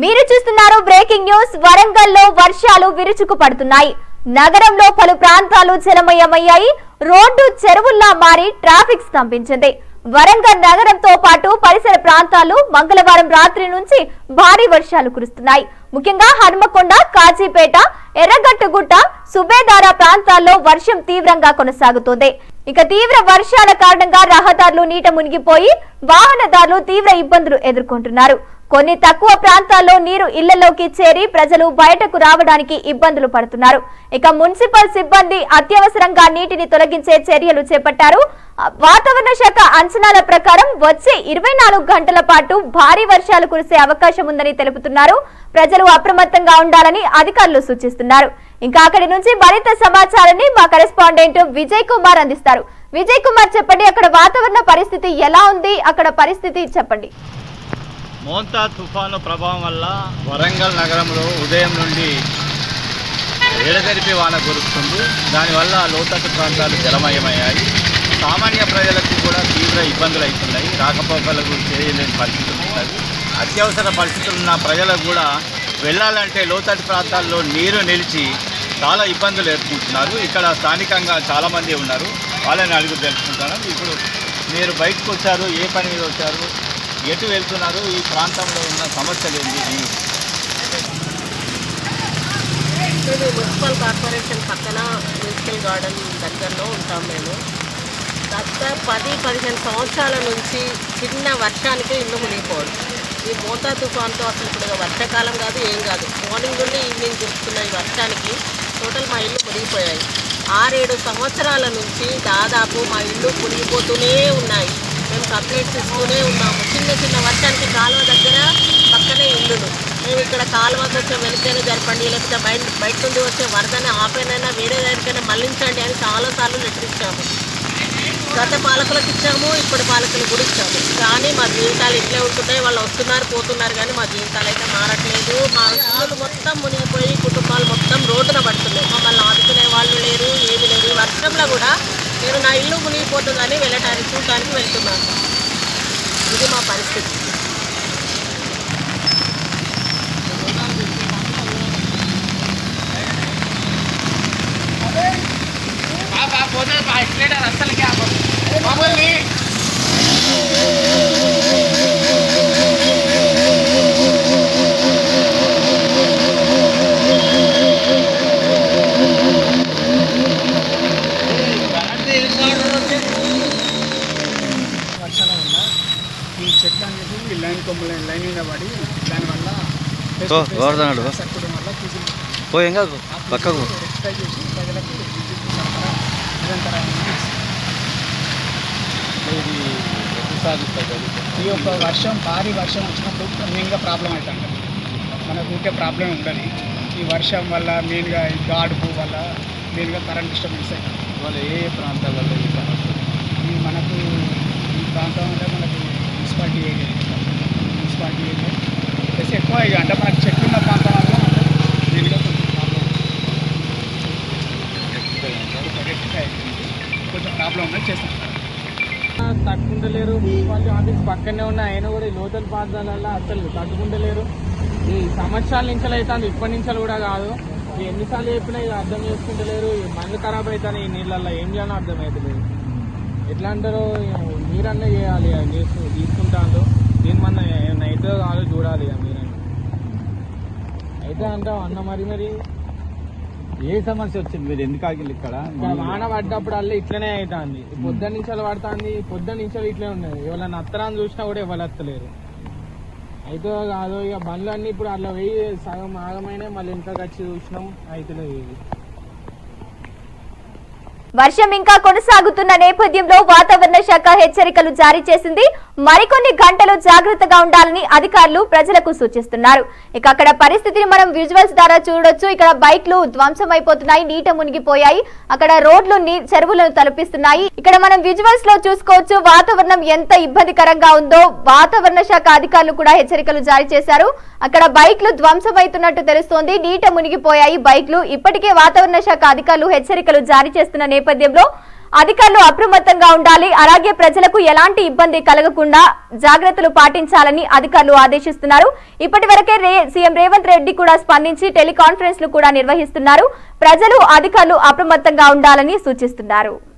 మీరు చూస్తున్నారు breaking news. వరంగల్లో వర్షాలు విరుచుకు పడుతున్నాయి. నగరంలో పలు ప్రాంతాలు జలమయమయ్యాయి. రోడ్డు చెరువుల్లా మారి ట్రాఫిక్ స్తంభించింది. వరంగల్ నగరంతో పాటు పరిసర ప్రాంతాల్లో మంగళవారం రాత్రి నుంచి భారీ వర్షాలు కురుస్తున్నాయి. ముఖ్యంగా హనుమకొండ, కాజీపేట, ఎర్రగట్టుగుట్ట, సుబేదార ప్రాంతాల్లో వర్షం తీవ్రంగా కొనసాగుతోంది. ఇక తీవ్ర వర్షాల కారణంగా రహదారులు నీట మునిగిపోయి వాహనదారులు తీవ్ర ఇబ్బందులు ఎదుర్కొంటున్నారు. కొన్ని తక్కువ ప్రాంతాల్లో నీరు ఇళ్లలోకి చేరి ప్రజలు బయటకు రావడానికి ఇబ్బందులు పడుతున్నారు. ఇక మున్సిపల్ సిబ్బంది అత్యవసరంగా నీటిని తొలగించే చర్యలు చేపట్టారు. వాతావరణ శాఖ అంచనాల ప్రకారం వచ్చే 24 గంటల పాటు భారీ వర్షాలు కురిసే అవకాశం ఉందని తెలుపుతున్నారు. ప్రజలు అప్రమత్తంగా ఉండాలని అధికారులు సూచిస్తున్నారు. ఇంకా అక్కడి నుంచి మరింత సమాచారాన్ని మా కరెస్పాండెంట్ విజయ్ కుమార్ అందిస్తారు. విజయ్ కుమార్, చెప్పండి, అక్కడ వాతావరణ పరిస్థితి ఎలా ఉంది? అక్కడ పరిస్థితి చెప్పండి. మోంతా తుఫాను ప్రభావం వల్ల వరంగల్ నగరంలో ఉదయం నుండి ఎడతెరిపి వాన కురుస్తుంది. దానివల్ల లోతట్టు ప్రాంతాలు జలమయమయ్యాయి. సామాన్య ప్రజలకు కూడా తీవ్ర ఇబ్బందులు అవుతున్నాయి. రాకపోకలకు చేయలేని పరిస్థితులు ఉన్నాయి. అత్యవసర పరిస్థితులు ఉన్న ప్రజలకు కూడా వెళ్ళాలంటే లోతట్టు ప్రాంతాల్లో నీరు నిలిచి చాలా ఇబ్బందులు ఎదుర్కొంటున్నారు. ఇక్కడ స్థానికంగా చాలామంది ఉన్నారు, వాళ్ళని అడుగు తెలుసుకుంటాను. ఇప్పుడు మీరు బయటకు వచ్చారు, ఏ పని మీద వచ్చారు, ఎటు వెళ్తున్నారు, ఈ ప్రాంతంలో ఉన్న సమస్యలు ఏంటి? మేము మున్సిపల్ కార్పొరేషన్ పక్కన మ్యూజికల్ గార్డెన్ దగ్గరలో ఉంటాం. మేము గత 10-15 సంవత్సరాల నుంచి చిన్న వర్షానికి ఇల్లు మునిగిపోవడం. ఈ మోంతా తుఫాన్తో అసలు ఇప్పుడు వర్షాకాలం కాదు, ఏం కాదు, మార్నింగ్ నుండి ఈవినింగ్ కురుస్తున్న ఈ వర్షానికి టోటల్ మా ఇల్లు మునిగిపోయాయి. 6-7 సంవత్సరాల నుంచి దాదాపు మా ఇల్లు మునిగిపోతూనే ఉన్నాయి. మేము కంప్లైంట్స్ ఇస్తూనే ఉన్నాము. చిన్న వర్షానికి కాలువ దగ్గర పక్కనే ఇల్లులు. మేము ఇక్కడ కాలువకి వచ్చే వెళితేనే జరపండి, లేకపోతే బయట నుండి వచ్చే వరదనే ఆపేనైనా వేరే దగ్గరికైనా మళ్లించండి అని చాలాసార్లు లెటర్ ఇచ్చాము. గత పాలకులకు ఇచ్చాము, ఇప్పుడు పాలకులకు కూడా ఇచ్చాము. కానీ మా జీవితాలు ఇట్లే ఉంటున్నాయి. వాళ్ళు వస్తున్నారు, పోతున్నారు, కానీ మా జీవితాలు అయితే మారట్లేదు. మా ఇల్లు మొత్తం మునిగిపోయి కుటుంబాలు మొత్తం రోడ్డున పడుతున్నాయి. మమ్మల్ని ఆదుకునే వాళ్ళు లేరు, ఏమీ లేరు. ఈ వర్షంలో కూడా నేను నా ఇల్లు మునిగిపోతుందని వెళ్ళటానికి చూడటానికి వెళ్తున్నాను. ఇది మా పరిస్థితి. వర్షాల వల్ల ఈ చెట్లు అనేది లైన్ కొమ్మలు లైన్ మీద పడి దానివల్ల సర్కుడం వల్ల పక్కకు రెక్టిఫై చేసి ప్రజలకు విద్యుత్ సరఫరా నిరంతరాయంగా ఈ యొక్క భారీ వర్షం వచ్చినప్పుడు మెయిన్గా ప్రాబ్లం అవుతుంది. మనకు ఊరికే ప్రాబ్లం ఉండదు. ఈ వర్షం వల్ల మెయిన్గా ఈ గాడుపు వల్ల మెయిన్గా కరెంట్ డిస్టర్బెన్స్ అవుతుంది. ఇవాళ ఏ ప్రాంతాలలో ఈ సమస్య? ఈ మనకు ఈ ప్రాంతం అంటే మనకు మున్సిపాలిటీ ఏరియా ప్లస్ ఎక్కువ ఇక అంటే మనకు చెట్లు ఉన్న ప్రాంతం వల్ల మెయిన్గా కొంచెం ప్రాబ్లం ఉన్నది చేస్తాం. తట్టుకుంటలేరు. మున్సిపాలిటీ ఆఫీస్ పక్కనే ఉన్న అయినా కూడా ఈ లోతల్ ప్రాంతాలలో అసలు తట్టుకుంటలేరు. ఈ సంవత్సరాల నుంచి అవుతుంది, ఇప్పటి నుంచి కూడా కాదు. ఎన్నిసార్లు చెప్పినా ఇది అర్థం చేసుకుంటలేరు. ఈ మన్ను ఖరాబ్ అవుతాను ఈ నీళ్ళల్లో, ఏం చేయాలో అర్థం అవుతలేదు. ఎట్లా అంటారో మీరన్నా చేయాలి, తీసుకుంటాను. దీని మన ఏమన్నా అయితే కాదు చూడాలి. మీరన్నా అయితే అంటాం అన్న. మరి ఏ సమస్య వచ్చింది? మీరు ఎందుకు ఆగిల్లు? ఇక్కడ వాన పడ్డప్పుడు అల్ల ఇట్లనే అవుతుంది. పొద్దున్న నుంచి పడుతుంది, పొద్దున్న నుంచి ఇట్లే ఉన్నది. ఎవరైనా అత్తరాన్ని చూసినా కూడా ఎవరు వస్తలేరు. అయితే కాదు, ఇక బండ్లు అన్నీ ఇప్పుడు అట్లా వెయ్యి సగం ఆగమైనా మళ్ళీ ఇంకా వచ్చి చూసినాం అయితే. వర్షం ఇంకా కొనసాగుతున్న నేపథ్యంలో వాతావరణ శాఖ హెచ్చరికలు జారీ చేసింది. మరికొన్ని గంటలు జాగ్రత్తగా ఉండాలని అధికారులు ప్రజలకు సూచిస్తున్నారు. ఇక అక్కడ పరిస్థితిని మనం విజువల్స్ ద్వారా చూడొచ్చు. ఇక్కడ బైక్లు ధ్వంసం అయిపోతున్నాయి, నీట మునిగిపోయాయి. అక్కడ రోడ్లు చెరువులను తలపిస్తున్నాయి. ఇక్కడ మనం విజువల్స్ లో చూసుకోవచ్చు వాతావరణం ఎంత ఇబ్బందికరంగా ఉందో. వాతావరణ శాఖ అధికారులు కూడా హెచ్చరికలు జారీ చేశారు. అక్కడ బైక్లు ధ్వంసం అవుతున్నట్టు తెలుస్తోంది, నీట మునిగిపోయాయి బైక్లు. ఇప్పటికే వాతావరణ శాఖ అధికారులు హెచ్చరికలు జారీ చేస్తున్న నేపథ్యంలో అధికారులు అప్రమత్తంగా ఉండాలి. అలాగే ప్రజలకు ఎలాంటి ఇబ్బంది కలగకుండా జాగ్రత్తలు పాటించాలని అధికారులు ఆదేశిస్తున్నారు. ఇప్పటివరకే సీఎం రేవంత్ రెడ్డి కూడా స్పందించి టెలికాన్ఫరెన్స్లు కూడా నిర్వహిస్తున్నారు. ప్రజలు అధికారులు అప్రమత్తంగా ఉండాలని సూచిస్తున్నారు.